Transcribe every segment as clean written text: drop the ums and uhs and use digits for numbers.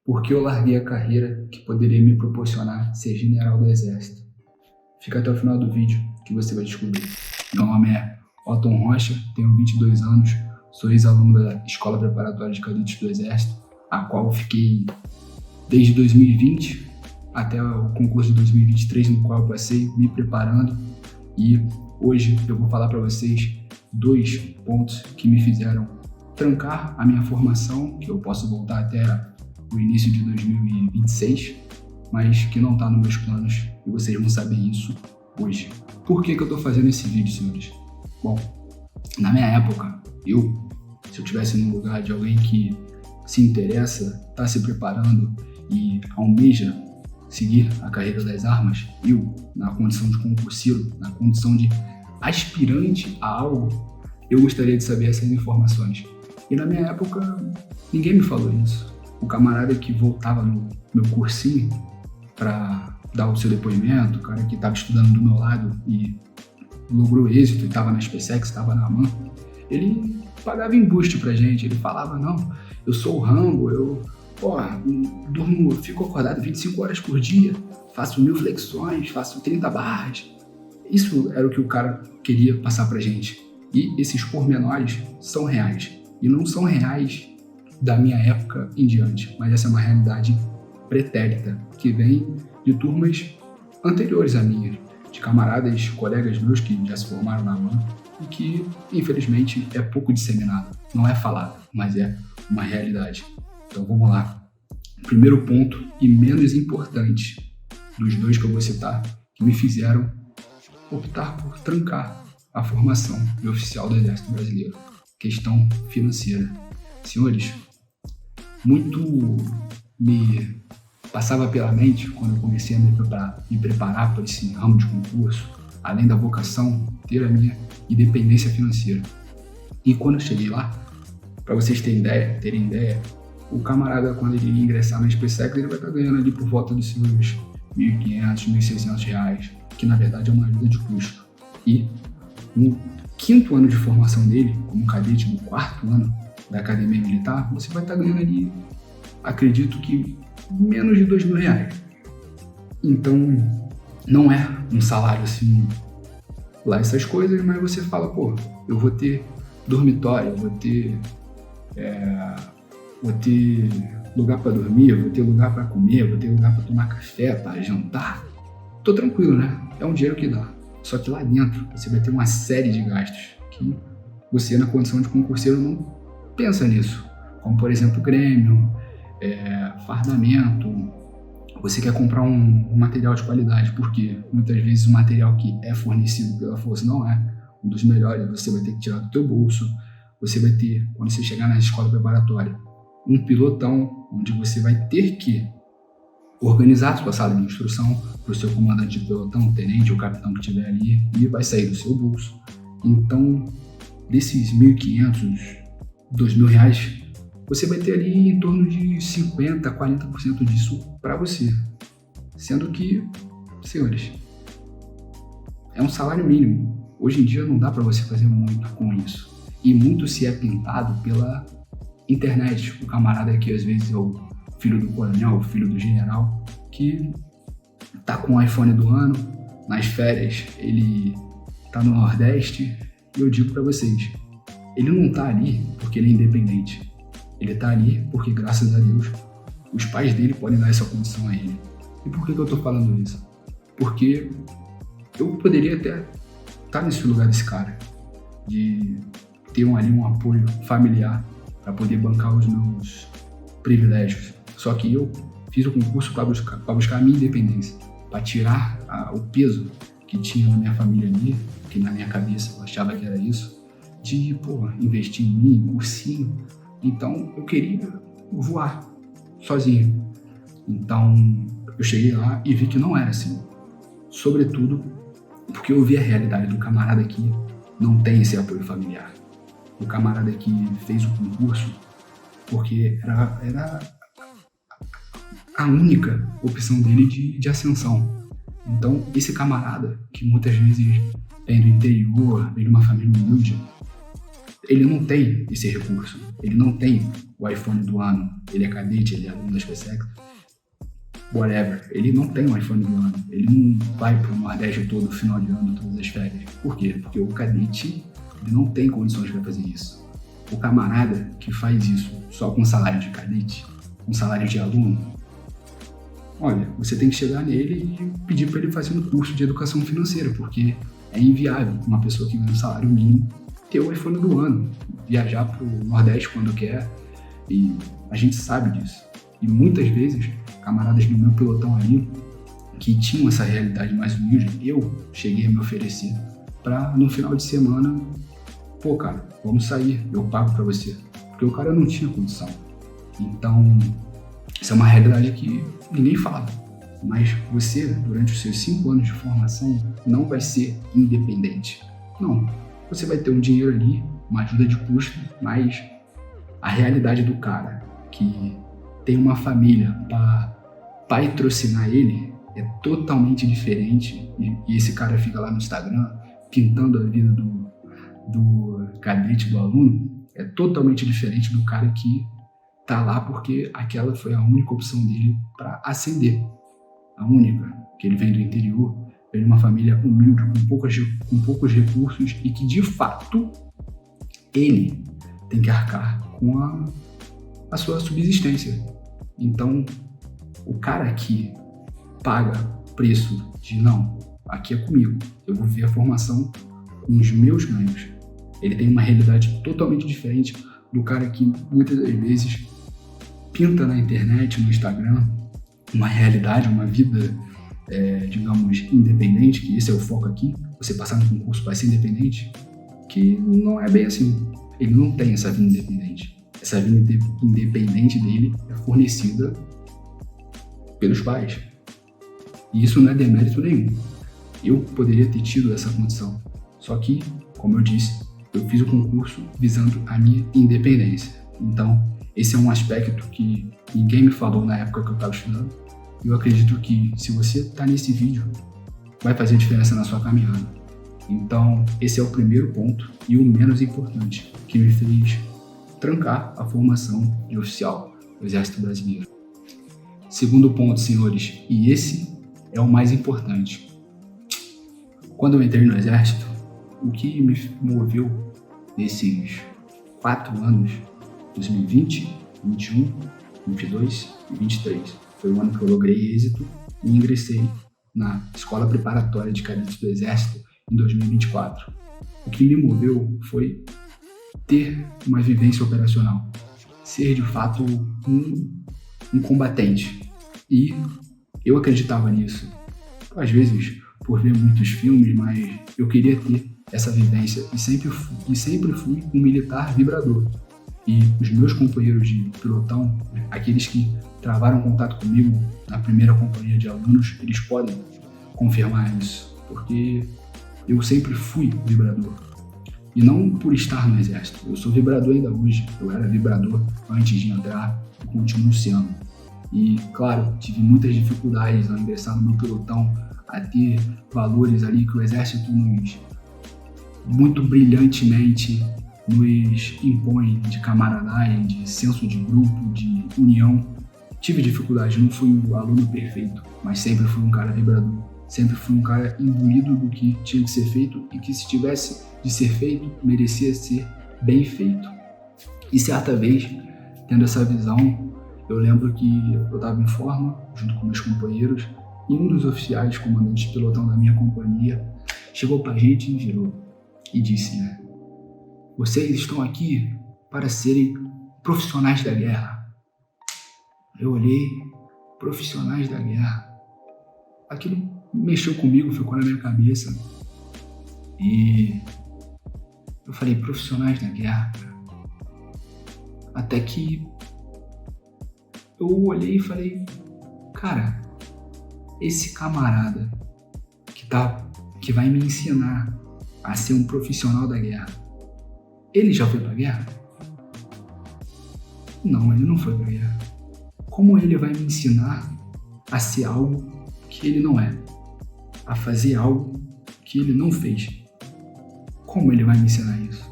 Por que eu larguei a carreira que poderia me proporcionar ser general do Exército? Fica até o final do vídeo que você vai descobrir. Meu nome é Otton Rocha, tenho 22 anos, sou ex-aluno da Escola Preparatória de Cadetes do Exército, a qual eu fiquei desde 2020 até o concurso de 2023, no qual eu passei me preparando, e hoje eu vou falar para vocês 2 pontos que me fizeram trancar a minha formação, que eu posso voltar até o início de 2026, mas que não está nos meus planos, e vocês vão saber isso hoje. Por que eu estou fazendo esse vídeo, senhores? Bom, na minha época, se eu estivesse no lugar de alguém que se interessa, está se preparando e almeja seguir a carreira das armas, na condição de concurseiro, na condição de aspirante a algo, eu gostaria de saber essas informações. E na minha época, ninguém me falou isso. O camarada que voltava no meu cursinho para dar o seu depoimento, o cara que estava estudando do meu lado e logrou êxito, e estava na SpaceX, estava na AMAN, ele pagava embuste pra gente, ele falava, não, eu sou o Rambo, eu fico acordado 25 horas por dia, faço 1000 flexões, faço 30 barras. Isso era o que o cara queria passar pra gente. E esses pormenores são reais. E não são reais da minha época em diante, mas essa é uma realidade pretérita, que vem de turmas anteriores à minha, de camaradas, colegas meus que já se formaram na AMAN e que, infelizmente, é pouco disseminado. Não é falado, mas é uma realidade. Então vamos lá. Primeiro ponto, e menos importante, dos 2 que eu vou citar, que me fizeram optar por trancar a formação de oficial do Exército Brasileiro. Questão financeira. Senhores, muito me passava pela mente quando eu comecei a me preparar para esse ramo de concurso, além da vocação, ter a minha independência financeira. E quando eu cheguei lá, para vocês terem ideia, o camarada, quando ele ingressar na SpaceX, ele vai estar ganhando ali por volta dos seus R$1.500, R$1.600, que na verdade é uma ajuda de custo. E no 5º ano de formação dele, como cadete no 4º ano da Academia Militar, você vai estar ganhando ali, acredito que menos de R$2.000. Então, não é um salário assim, lá essas coisas, mas você fala, eu vou ter dormitório, vou ter lugar para dormir, vou ter lugar para comer, vou ter lugar para tomar café, para jantar. Tô tranquilo, né? É um dinheiro que dá. Só que lá dentro você vai ter uma série de gastos que você, na condição de concurseiro, não pensa nisso. Como, por exemplo, Grêmio, fardamento. Você quer comprar um material de qualidade, porque muitas vezes o material que é fornecido pela Força não é um dos melhores, você vai ter que tirar do teu bolso. Você vai ter, quando você chegar na escola preparatória, um pilotão, onde você vai ter que organizar a sua sala de instrução para o seu comandante de pelotão, o tenente ou capitão que estiver ali, e vai sair do seu bolso. Então, desses R$1.500, R$2.000, você vai ter ali em torno de 50%, 40% disso para você. Sendo que, senhores, é um salário mínimo. Hoje em dia não dá para você fazer muito com isso. E muito se é pintado pela internet. O camarada que às vezes é o filho do coronel, o filho do general, que tá com o iPhone do ano, nas férias ele tá no Nordeste, e eu digo para vocês, ele não tá ali porque ele é independente. Ele tá ali porque, graças a Deus, os pais dele podem dar essa condição a ele. E por que eu tô falando isso? Porque eu poderia até estar nesse lugar desse cara, de ter ali um apoio familiar para poder bancar os meus privilégios. Só que eu fiz o concurso para buscar a minha independência, para tirar o peso que tinha na minha família ali, que na minha cabeça eu achava que era isso, de investir em mim, em cursinho. Então eu queria voar sozinho. Então eu cheguei lá e vi que não era assim. Sobretudo porque eu vi a realidade do camarada que não tem esse apoio familiar. O camarada que fez o concurso porque era a única opção dele de ascensão. Então, esse camarada, que muitas vezes vem do interior, vem de uma família humilde, ele não tem esse recurso, ele não tem o iPhone do ano, ele é cadete, ele é aluno da SpaceX, whatever, ele não tem o iPhone do ano, ele não vai pro Nordeste todo final de ano, todas as férias. Por quê? Porque o cadete, ele não tem condições para fazer isso. O camarada que faz isso só com salário de cadete, com salário de aluno, olha, você tem que chegar nele e pedir para ele fazer um curso de educação financeira, porque é inviável uma pessoa que ganha um salário mínimo ter o iPhone do ano, viajar para o Nordeste quando quer, e a gente sabe disso. E muitas vezes, camaradas do meu pelotão ali, que tinham essa realidade mais humilde, eu cheguei a me oferecer para no final de semana, pô, cara, vamos sair, eu pago para você, porque o cara não tinha condição. Então, isso é uma realidade que ninguém fala. Mas você, durante os seus 5 anos de formação, não vai ser independente. Não. Você vai ter um dinheiro ali, uma ajuda de custo, mas a realidade do cara que tem uma família para patrocinar ele é totalmente diferente. E esse cara fica lá no Instagram pintando a vida do cadete, do aluno, é totalmente diferente do cara que tá lá porque aquela foi a única opção dele para ascender. A única, que ele vem do interior, vem de uma família humilde, com poucos recursos e que, de fato, ele tem que arcar com a sua subsistência. Então, o cara que paga preço de não, aqui é comigo, eu vou ver a formação com os meus ganhos. Ele tem uma realidade totalmente diferente do cara que, muitas das vezes, pinta na internet, no Instagram, uma realidade, uma vida, digamos, independente, que esse é o foco aqui, você passar no concurso para ser independente, que não é bem assim. Ele não tem essa vida independente. Essa vida independente dele é fornecida pelos pais. E isso não é demérito nenhum. Eu poderia ter tido essa condição. Só que, como eu disse, eu fiz o concurso visando a minha independência. Então, esse é um aspecto que ninguém me falou na época que eu estava estudando. Eu acredito que se você está nesse vídeo, vai fazer diferença na sua caminhada. Então, esse é o primeiro ponto e o menos importante que me fez trancar a formação de oficial do Exército Brasileiro. Segundo ponto, senhores, e esse é o mais importante. Quando eu entrei no Exército, o que me moveu nesses 4 anos, 2020, 21, 22 e 23, foi o ano que eu logrei êxito e ingressei na Escola Preparatória de Cadetes do Exército em 2024. O que me moveu foi ter uma vivência operacional, ser de fato um combatente. E eu acreditava nisso. Às vezes, por ver muitos filmes, mas eu queria ter essa vivência e sempre fui um militar vibrador. E os meus companheiros de pelotão, aqueles que travaram contato comigo na primeira companhia de alunos, eles podem confirmar isso, porque eu sempre fui vibrador. E não por estar no Exército, eu sou vibrador ainda hoje, eu era vibrador antes de entrar e continuo sendo. E, claro, tive muitas dificuldades ao ingressar no meu pelotão, a ter valores ali que o Exército muito brilhantemente nos impõe de camaradagem, de senso de grupo, de união. Tive dificuldade, não fui o aluno perfeito, mas sempre fui um cara vibrador. Sempre fui um cara imbuído do que tinha que ser feito e que, se tivesse de ser feito, merecia ser bem feito. E certa vez, tendo essa visão, eu lembro que eu estava em forma, junto com meus companheiros, e um dos oficiais, comandantes de pelotão da minha companhia, chegou pra gente e virou e disse, vocês estão aqui para serem profissionais da guerra. Eu olhei, profissionais da guerra. Aquilo mexeu comigo, ficou na minha cabeça. E eu falei, profissionais da guerra. Até que eu olhei e falei, cara, esse camarada que vai me ensinar a ser um profissional da guerra, ele já foi pra guerra? Não, ele não foi pra guerra. Como ele vai me ensinar a ser algo que ele não é? A fazer algo que ele não fez? Como ele vai me ensinar isso?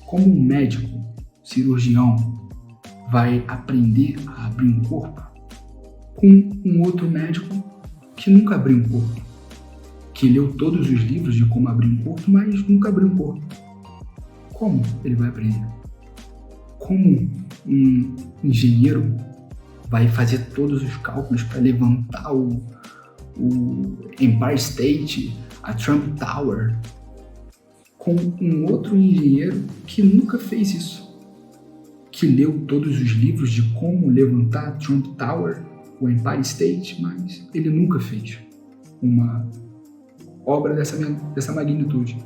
Como um médico, cirurgião, vai aprender a abrir um corpo com um outro médico que nunca abriu um corpo, que leu todos os livros de como abrir um corpo, mas nunca abriu um corpo. Como ele vai aprender? Como um engenheiro vai fazer todos os cálculos para levantar o Empire State, a Trump Tower, com um outro engenheiro que nunca fez isso, que leu todos os livros de como levantar a Trump Tower, o Empire State, mas ele nunca fez uma obra dessa magnitude.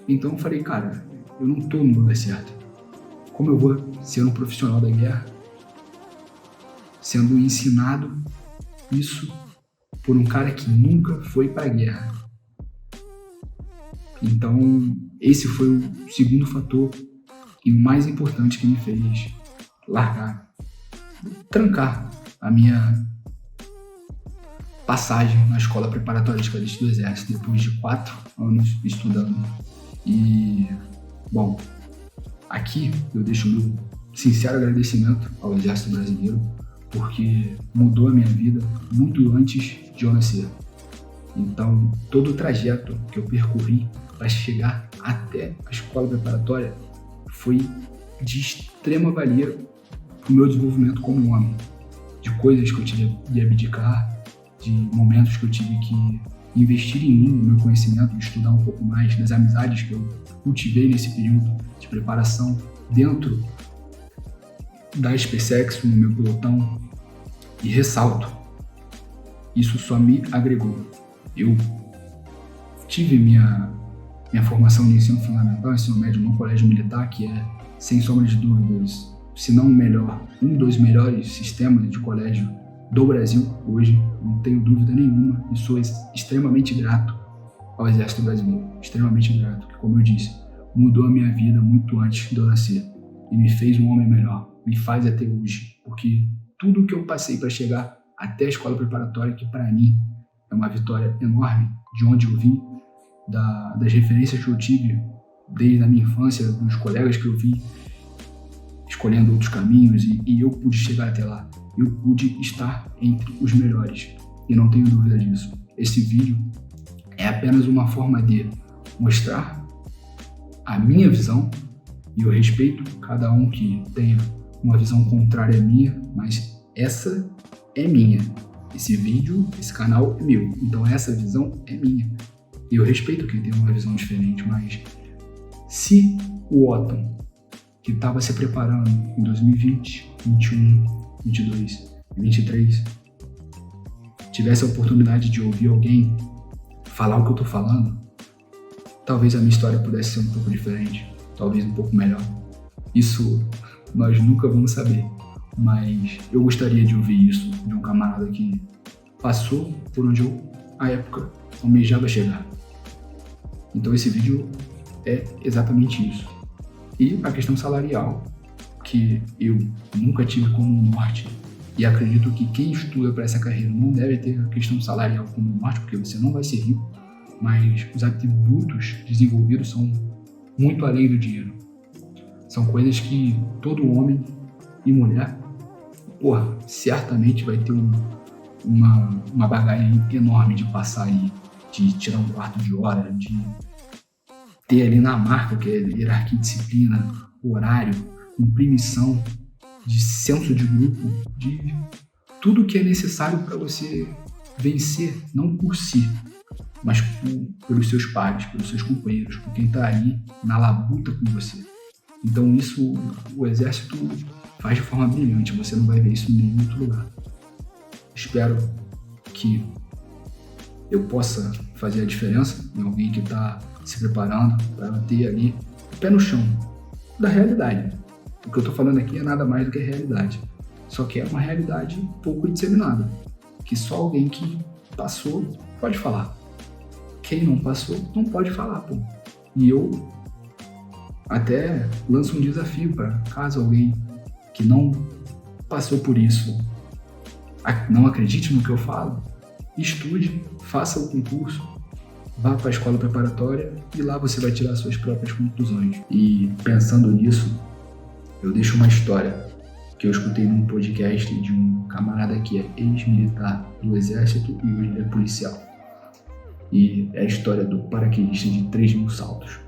Então eu falei, cara, eu não estou no lugar certo. Como eu vou ser um profissional da guerra sendo ensinado isso por um cara que nunca foi para a guerra? Então, esse foi o segundo fator e o mais importante que me fez trancar a minha passagem na escola preparatória de cadetes do Exército, depois de 4 anos estudando. E, bom, aqui eu deixo o meu sincero agradecimento ao Exército Brasileiro, porque mudou a minha vida muito antes de eu nascer. Então, todo o trajeto que eu percorri para chegar até a escola preparatória foi de extrema valia para o meu desenvolvimento como homem, de coisas que eu tive de abdicar, de momentos que eu tive que investir em mim, no meu conhecimento, de estudar um pouco mais, das amizades que eu cultivei nesse período de preparação dentro da SpaceX, no meu pelotão. E ressalto, isso só me agregou. Eu tive minha formação de ensino fundamental, ensino médio no colégio militar, que é, sem sombra de dúvidas, se não o melhor, um dos melhores sistemas de colégio do Brasil hoje, não tenho dúvida nenhuma, e sou extremamente grato ao Exército Brasileiro, extremamente grato, que, como eu disse, mudou a minha vida muito antes de eu nascer e me fez um homem melhor, me faz até hoje, porque tudo que eu passei para chegar até a escola preparatória, que para mim é uma vitória enorme, de onde eu vim, das referências que eu tive desde a minha infância, dos colegas que eu vi escolhendo outros caminhos, e eu pude chegar até lá. Eu pude estar entre os melhores, e não tenho dúvida disso. Esse vídeo é apenas uma forma de mostrar a minha visão, e eu respeito cada um que tenha uma visão contrária à minha, mas essa é minha. Esse vídeo, esse canal é meu, então essa visão é minha. E eu respeito quem tem uma visão diferente, mas se o Otton, que estava se preparando em 2020, 2021, 2022 e 2023, tivesse a oportunidade de ouvir alguém falar o que eu tô falando, talvez a minha história pudesse ser um pouco diferente, talvez um pouco melhor. Isso nós nunca vamos saber, mas eu gostaria de ouvir isso de um camarada que passou por onde eu, à época, almejava chegar. Então esse vídeo é exatamente isso. E a questão salarial, que eu nunca tive como norte, e acredito que quem estuda para essa carreira não deve ter a questão salarial como norte, porque você não vai ser rico, mas os atributos desenvolvidos são muito além do dinheiro. São coisas que todo homem e mulher, certamente vai ter uma bagagem enorme de passar aí, de tirar um quarto de hora, de ter ali na marca, que é hierarquia, disciplina, horário, cumprir missão, de senso de grupo, de tudo que é necessário para você vencer, não por si, mas pelos seus pares, pelos seus companheiros, por quem está ali na labuta com você. Então isso o Exército faz de forma brilhante, você não vai ver isso em nenhum outro lugar. Espero que eu possa fazer a diferença em alguém que está se preparando para ter ali o pé no chão da realidade. O que eu estou falando aqui é nada mais do que a realidade, só que é uma realidade pouco disseminada, que só alguém que passou pode falar. Quem não passou não pode falar, pô. E eu até lanço um desafio para caso alguém que não passou por isso não acredite no que eu falo, estude, faça o concurso, vá para a escola preparatória e lá você vai tirar suas próprias conclusões. E pensando nisso, eu deixo uma história que eu escutei num podcast de um camarada que é ex-militar do exército e hoje é policial. E é a história do paraquedista de 3.000 saltos.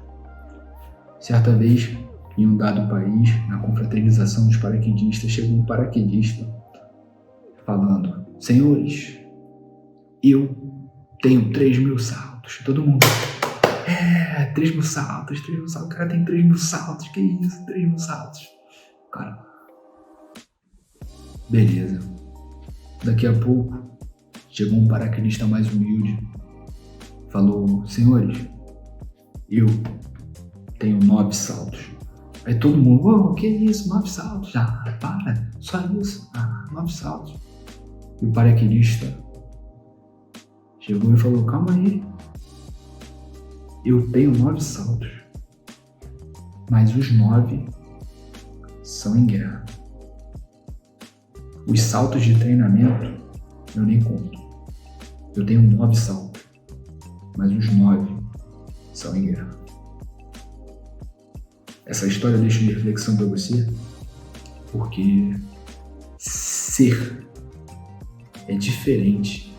Certa vez, em um dado país, na confraternização dos paraquedistas, chegou um paraquedista falando: senhores, eu tenho 3.000 saltos. Todo mundo: 3.000 saltos, 3.000 saltos. O cara tem 3.000 saltos, que isso, 3.000 saltos. Cara, beleza. Daqui a pouco, chegou um paraquedista mais humilde. Falou: senhores, eu tenho 9 saltos. Aí todo mundo: que isso, 9 saltos? Para, só isso, 9 saltos. E o paraquedista chegou e falou: calma aí, eu tenho 9 saltos, mas os 9 são em guerra. Os saltos de treinamento eu nem conto. Eu tenho 9 saltos, mas os 9 são em guerra. Essa história deixa de reflexão para você, porque ser é diferente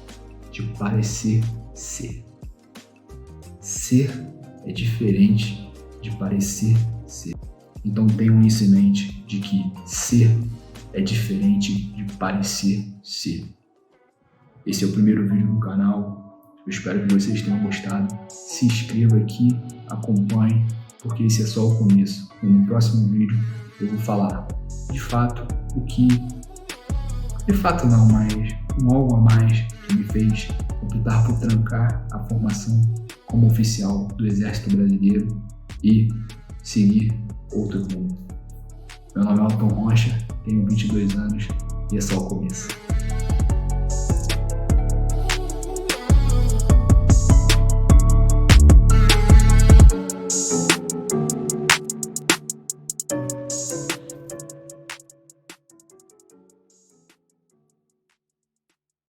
de parecer ser. Ser é diferente de parecer ser. Então tenham isso em mente, de que ser é diferente de parecer ser. Esse é o primeiro vídeo do canal. Eu espero que vocês tenham gostado. Se inscreva aqui, acompanhe, porque esse é só o começo. E no próximo vídeo eu vou falar de fato o que... De fato não, mas algo a mais que me fez optar por trancar a formação como oficial do Exército Brasileiro e seguir outro rumo. Meu nome é Alton Rocha, tenho 22 anos e é só o começo.